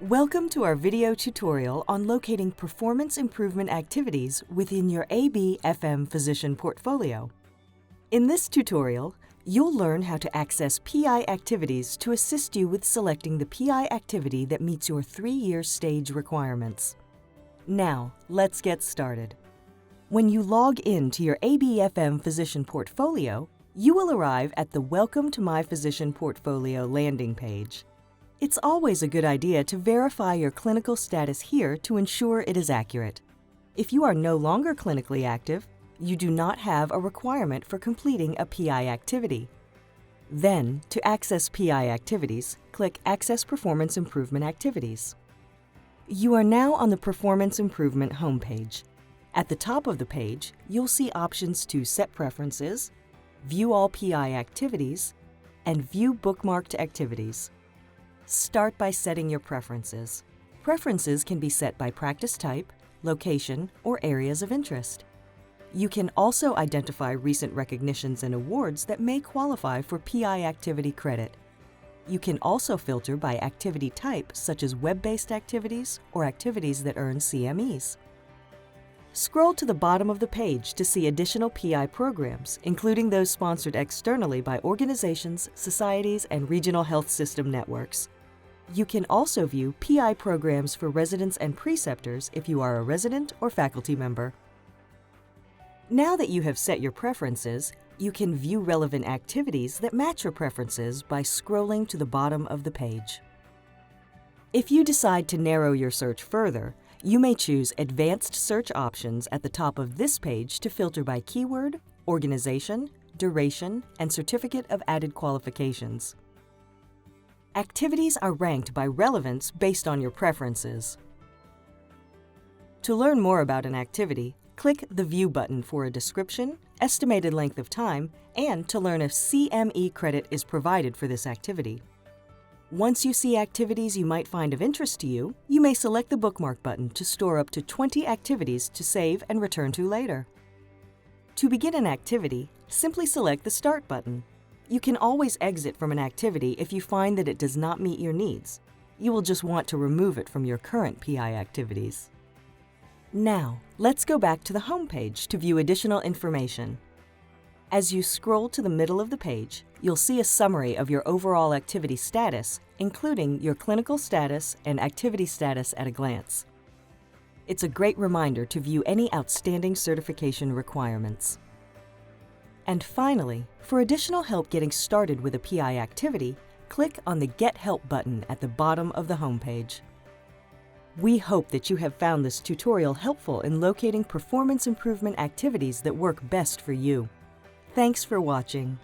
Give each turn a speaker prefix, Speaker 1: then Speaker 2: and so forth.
Speaker 1: Welcome to our video tutorial on locating performance improvement activities within your ABFM physician portfolio. In this tutorial, you'll learn how to access PI activities to assist you with selecting the PI activity that meets your 3-year stage requirements. Now, let's get started. When you log in to your ABFM physician portfolio, you will arrive at the Welcome to My Physician Portfolio landing page. It's always a good idea to verify your clinical status here to ensure it is accurate. If you are no longer clinically active, you do not have a requirement for completing a PI activity. Then, to access PI activities, click Access Performance Improvement Activities. You are now on the Performance Improvement homepage. At the top of the page, you'll see options to set preferences, view all PI activities, and view bookmarked activities. Start by setting your preferences. Preferences can be set by practice type, location, or areas of interest. You can also identify recent recognitions and awards that may qualify for PI activity credit. You can also filter by activity type, such as web-based activities or activities that earn CMEs. Scroll to the bottom of the page to see additional PI programs, including those sponsored externally by organizations, societies, and regional health system networks. You can also view PI programs for residents and preceptors if you are a resident or faculty member. Now that you have set your preferences, you can view relevant activities that match your preferences by scrolling to the bottom of the page. If you decide to narrow your search further, you may choose Advanced Search options at the top of this page to filter by keyword, organization, duration, and certificate of added qualifications. Activities are ranked by relevance based on your preferences. To learn more about an activity, click the View button for a description, estimated length of time, and to learn if CME credit is provided for this activity. Once you see activities you might find of interest to you, you may select the Bookmark button to store up to 20 activities to save and return to later. To begin an activity, simply select the Start button. You can always exit from an activity if you find that it does not meet your needs. You will just want to remove it from your current PI activities. Now, let's go back to the home page to view additional information. As you scroll to the middle of the page, you'll see a summary of your overall activity status, including your clinical status and activity status at a glance. It's a great reminder to view any outstanding certification requirements. And finally, for additional help getting started with a PI activity, click on the Get Help button at the bottom of the homepage. We hope that you have found this tutorial helpful in locating performance improvement activities that work best for you. Thanks for watching.